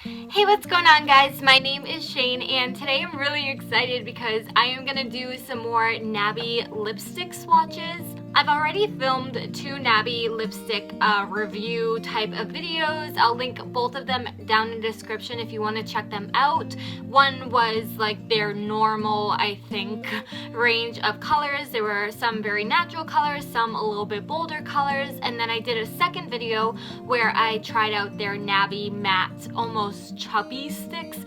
Hey, what's going on, guys? My name is Shane, and today I'm really excited because I am going to do some more NABI lipstick swatches. I've already filmed 2 NABI lipstick review type of videos. I'll link both of them down in the description if you want to check them out. One was like their normal, I think, range of colors. There were some very natural colors, some a little bit bolder colors, and then I did a second video where I tried out their NABI matte, almost chubby sticks.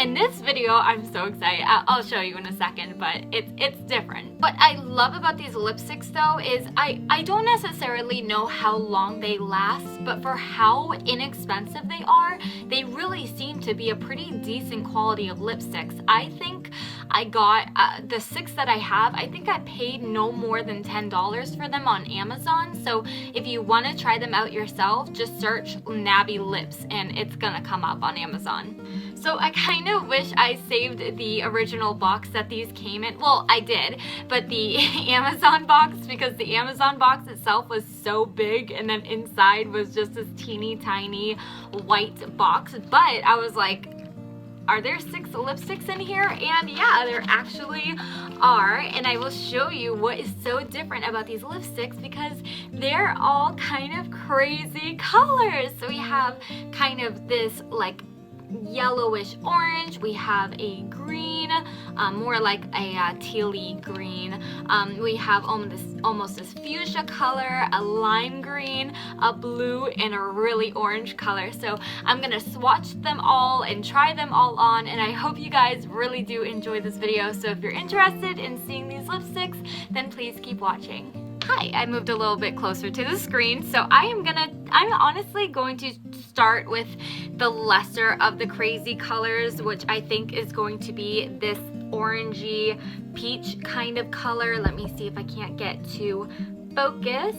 In this video, I'm so excited. I'll show you in a second, but it's different. What I love about these lipsticks though is I don't necessarily know how long they last, but for how inexpensive they are, they really seem to be a pretty decent quality of lipsticks. I think I got the 6 that I have, I think I paid no more than $10 for them on Amazon. So if you want to try them out yourself, just search NABI lips and it's gonna come up on Amazon. So I kind of wish I saved the original box that these came in. Well, I did, but the Amazon box, because the Amazon box itself was so big and then inside was just this teeny tiny white box. But I was like, are there 6 lipsticks in here? And yeah, there actually are, and I will show you what is so different about these lipsticks because they're all kind of crazy colors. So we have kind of this like yellowish orange, we have a green, more like a tealy green, we have almost this fuchsia color, a lime green, a blue, and a really orange color. So I'm gonna swatch them all and try them all on, and I hope you guys really do enjoy this video. So if you're interested in seeing these lipsticks, then please keep watching. Hi, I moved a little bit closer to the screen, so I'm honestly going to start with the lesser of the crazy colors, which I think is going to be this orangey peach kind of color. Let me see if I can't get to focus.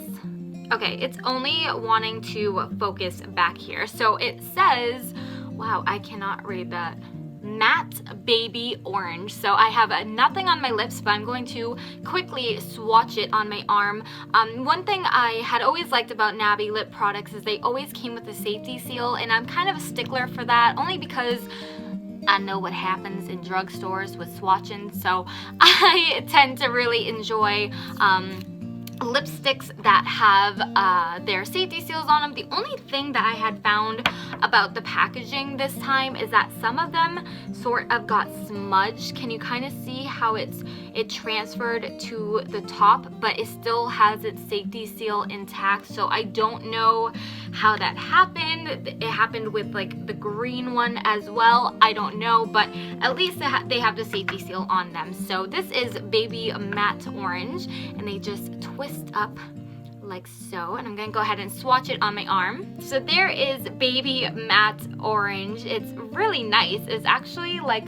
Okay, it's only wanting to focus back here. So it says, wow, I cannot read that. Matte baby orange. So I have nothing on my lips, but I'm going to quickly swatch it on my arm. One thing I had always liked about NABI lip products is they always came with a safety seal, and I'm kind of a stickler for that, only because I know what happens in drugstores with swatching. So I tend to really enjoy lipsticks that have their safety seals on them. The only thing that I had found about the packaging this time is that some of them sort of got smudged. Can you kind of see how it transferred to the top, but it still has its safety seal intact? So I don't know how that happened. It happened with like the green one as well. I don't know, but at least they have the safety seal on them. So this is baby matte orange, and they just twist up like so, and I'm gonna go ahead and swatch it on my arm. So there is baby matte orange. It's really nice. It's actually like,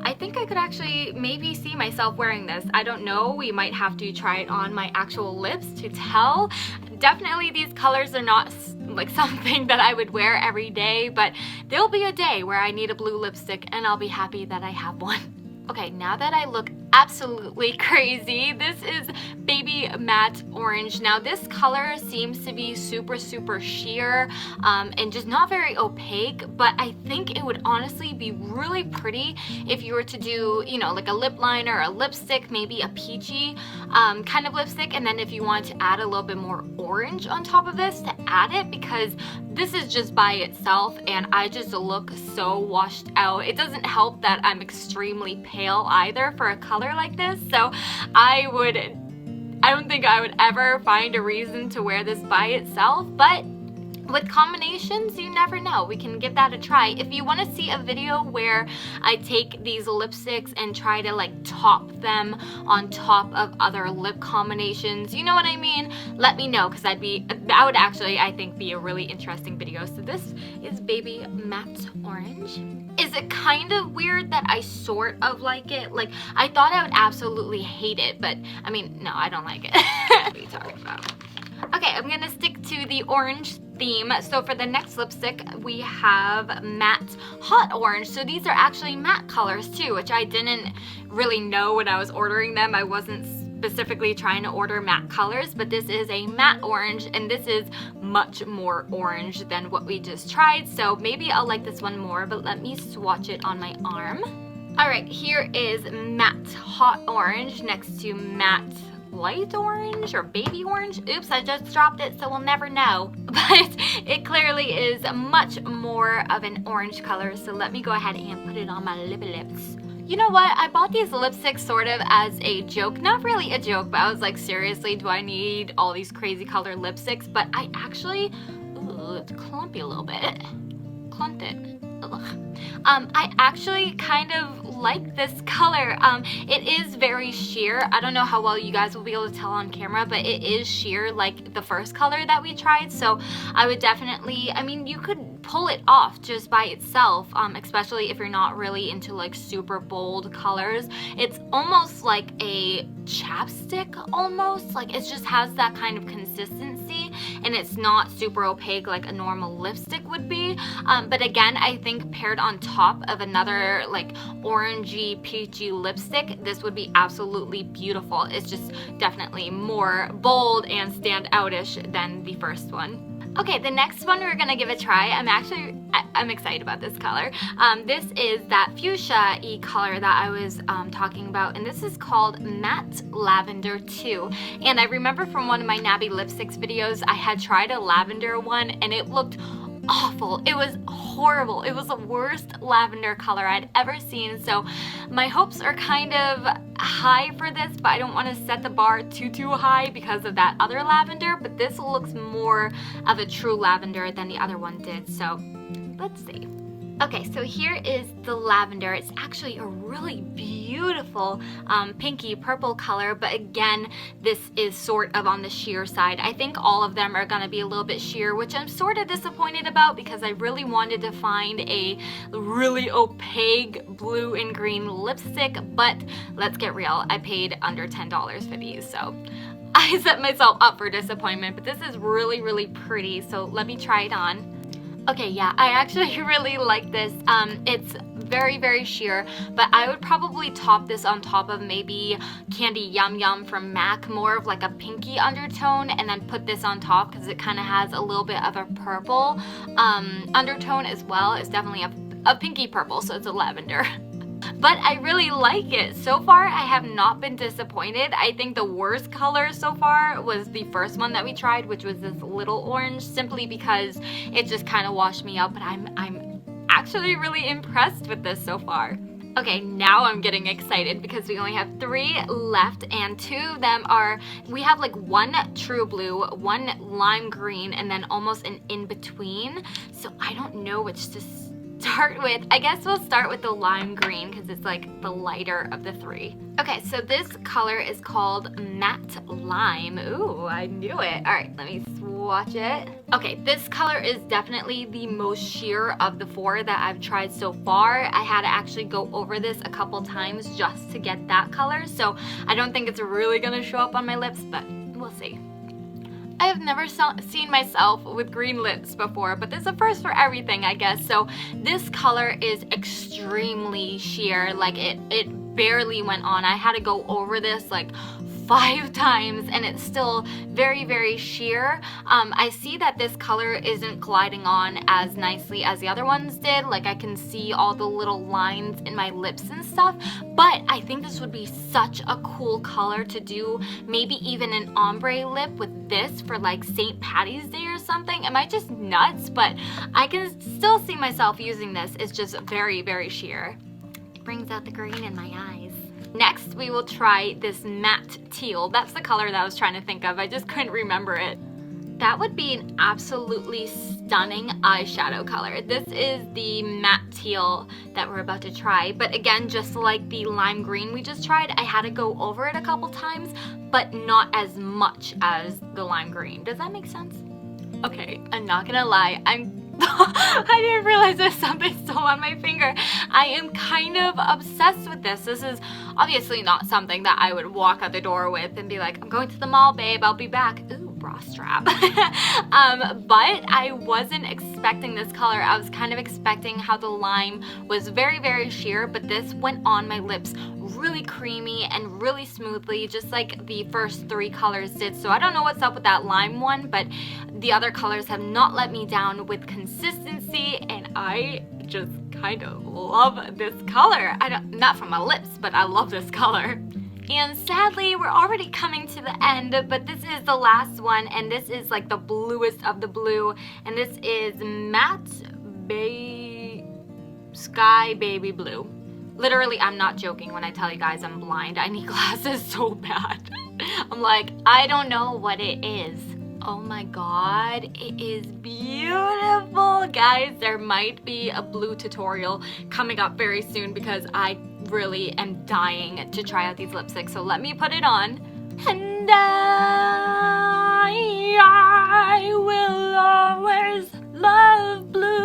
I think I could actually maybe see myself wearing this. I don't know, we might have to try it on my actual lips to tell. Definitely these colors are not like something that I would wear every day, but there'll be a day where I need a blue lipstick and I'll be happy that I have one. Okay, now that I look absolutely crazy, this is baby matte orange. Now this color seems to be super sheer and just not very opaque, but I think it would honestly be really pretty if you were to do, you know, like a lip liner, a lipstick, maybe a peachy kind of lipstick, and then if you want to add a little bit more orange on top of this to add it, because this is just by itself and I just look so washed out. It doesn't help that I'm extremely pale either for a color like this, so I don't think I would ever find a reason to wear this by itself, but with combinations, you never know. We can give that a try. If you want to see a video where I take these lipsticks and try to like top them on top of other lip combinations, you know what I mean? Let me know, because that would actually, I think, be a really interesting video. So this is baby matte orange. Is it kind of weird that I sort of like it? Like, I thought I would absolutely hate it, but I mean, no, I don't like it. What are you talking about? Okay, I'm gonna stick to the orange theme. So for the next lipstick, we have matte hot orange. So these are actually matte colors too, which I didn't really know when I was ordering them. I wasn't specifically trying to order matte colors, but this is a matte orange, and this is much more orange than what we just tried, so maybe I'll like this one more, but let me swatch it on my arm. Alright, here is matte hot orange next to matte light orange or baby orange. Oops, I just dropped it, so we'll never know. But it clearly is much more of an orange color, so let me go ahead and put it on my lips. You know what? I bought these lipsticks sort of as a joke. Not really a joke, but I was like, seriously, do I need all these crazy color lipsticks? But I actually, it's clumpy a little bit. Clumped it. Ugh. I actually kind of like this color. It is very sheer. I don't know how well you guys will be able to tell on camera, but it is sheer like the first color that we tried. So I would definitely, I mean, you could pull it off just by itself, especially if you're not really into like super bold colors. It's almost like a chapstick almost. Like it just has that kind of consistency, and it's not super opaque like a normal lipstick would be. But again, I think paired on top of another like orangey peachy lipstick, this would be absolutely beautiful. It's just definitely more bold and stand outish than the first one. Okay, the next one we're gonna give a try. I'm excited about this color. This is that fuchsia-y color that I was talking about, and this is called Matte Lavender 2. And I remember from one of my NABI Lipsticks videos, I had tried a lavender one, and it looked awful. It was horrible. It was the worst lavender color I'd ever seen, so my hopes are kind of high for this, but I don't want to set the bar too high because of that other lavender, but this looks more of a true lavender than the other one did, so let's see. Okay, so here is the lavender. It's actually a really beautiful pinky purple color, but again, this is sort of on the sheer side. I think all of them are gonna be a little bit sheer, which I'm sort of disappointed about because I really wanted to find a really opaque blue and green lipstick, but let's get real, I paid under $10 for these, so I set myself up for disappointment, but this is really pretty, so let me try it on. Okay, yeah, I actually really like this. It's very sheer, but I would probably top this on top of maybe Candy Yum Yum from MAC, more of like a pinky undertone, and then put this on top because it kind of has a little bit of a purple undertone as well. It's definitely a pinky purple, so it's a lavender. But I really like it. So far, I have not been disappointed. I think the worst color so far was the first one that we tried, which was this little orange, simply because it just kind of washed me out, but I'm actually really impressed with this so far. Okay, now I'm getting excited because we only have 3 left, and 2 of them are, we have like one true blue, one lime green, and then almost an in-between. So I don't know which to start with. I guess we'll start with the lime green because it's like the lighter of the 3. Okay, so this color is called Matte Lime. Ooh, I knew it. All right, let me swatch it. Okay, this color is definitely the most sheer of the 4 that I've tried so far. I had to actually go over this a couple times just to get that color, so I don't think it's really gonna show up on my lips, but we'll see. I have never seen myself with green lips before, but there's a first for everything, I guess. So this color is extremely sheer, like it barely went on. I had to go over this like 5 times, and it's still very sheer. I see that this color isn't gliding on as nicely as the other ones did. Like I can see all the little lines in my lips and stuff, but I think this would be such a cool color to do maybe even an ombre lip with this for like St. Patty's Day or something. Am I just nuts? But I can still see myself using this. It's just very sheer. It brings out the green in my eyes. Next, we will try this matte teal. That's the color that I was trying to think of. I just couldn't remember it. That would be an absolutely stunning eyeshadow color. This is the matte teal that we're about to try. But again, just like the lime green we just tried, I had to go over it a couple times, but not as much as the lime green. Does that make sense? Okay, I'm not gonna lie. I didn't realize there's something still on my finger. I am kind of obsessed with this. This is obviously not something that I would walk out the door with and be like, I'm going to the mall, babe, I'll be back. Ooh, bra strap. But I wasn't expecting this color. I was kind of expecting how the lime was very, very sheer, but this went on my lips really creamy and really smoothly, just like the first 3 colors did. So I don't know what's up with that lime one, but the other colors have not let me down with consistency, and I just kind of love this color. Not from my lips, but I love this color. And sadly, we're already coming to the end, but this is the last one, and this is like the bluest of the blue, and this is Matte Sky Baby Blue. Literally, I'm not joking when I tell you guys I'm blind. I need glasses so bad. I'm like, I don't know what it is. Oh my god, it is beautiful. Guys, there might be a blue tutorial coming up very soon because I really am dying to try out these lipsticks. So let me put it on. And I will always love blue.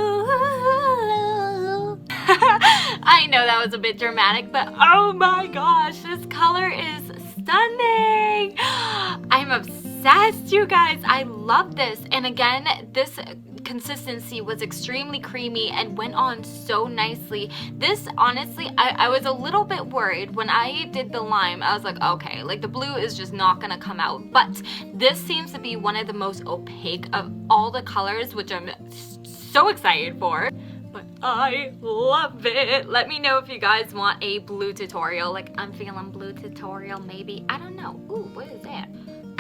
I know that was a bit dramatic, but oh my gosh, this color is stunning. I'm obsessed, you guys. I love this. And again, this consistency was extremely creamy and went on so nicely. This, honestly, I was a little bit worried when I did the lime. I was like, okay, like the blue is just not gonna come out. But this seems to be one of the most opaque of all the colors, which I'm so excited for. But I love it. Let me know if you guys want a blue tutorial. Like, I'm feeling blue tutorial, maybe. I don't know. Ooh, what is that?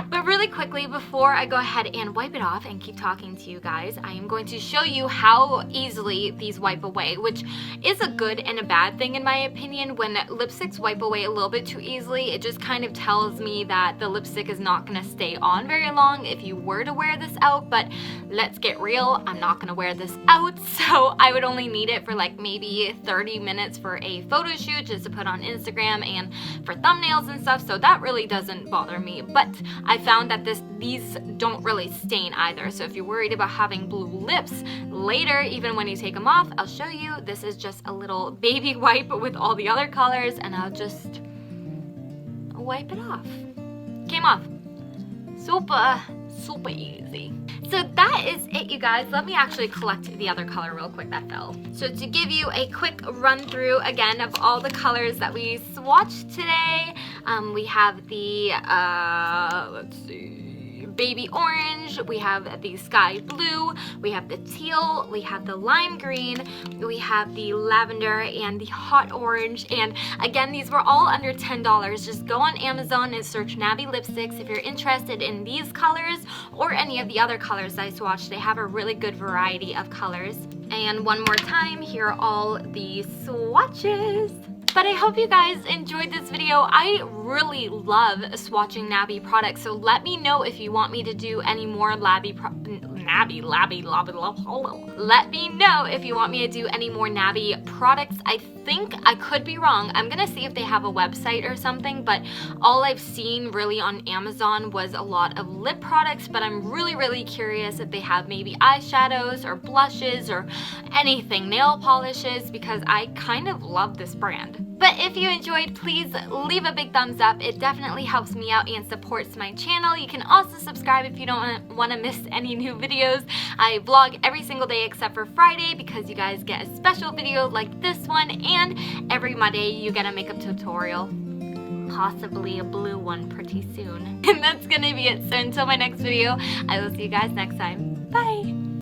But really quickly, before I go ahead and wipe it off and keep talking to you guys, I am going to show you how easily these wipe away, which is a good and a bad thing in my opinion. When lipsticks wipe away a little bit too easily, it just kind of tells me that the lipstick is not going to stay on very long if you were to wear this out. But let's get real, I'm not going to wear this out, so I would only need it for like maybe 30 minutes for a photo shoot just to put on Instagram and for thumbnails and stuff, so that really doesn't bother me. But I found that these don't really stain either, so if you're worried about having blue lips later, even when you take them off, I'll show you. This is just a little baby wipe with all the other colors, and I'll just wipe it off. Came off. Super easy. So that is it, you guys. Let me actually collect the other color real quick that fell. So to give you a quick run through again of all the colors that we swatched today, we have the, let's see, baby orange, we have the sky blue, we have the teal, we have the lime green, we have the lavender and the hot orange. And again, these were all under $10. Just go on Amazon and search NABI Lipsticks if you're interested in these colors or any of the other colors I swatched. They have a really good variety of colors. And one more time, here are all the swatches. But I hope you guys enjoyed this video. I really love swatching NABI products, so let me know if you want me to do any more Let me know if you want me to do any more NABI products. I think, I could be wrong, I'm gonna see if they have a website or something, but all I've seen really on Amazon was a lot of lip products, but I'm really curious if they have maybe eyeshadows or blushes or anything, nail polishes, because I kind of love this brand. But if you enjoyed, please leave a big thumbs up. It definitely helps me out and supports my channel. You can also subscribe if you don't want to miss any new videos. I vlog every single day except for Friday because you guys get a special video like this one, and every Monday you get a makeup tutorial. Possibly a blue one pretty soon. And that's gonna be it. So until my next video, I will see you guys next time. Bye!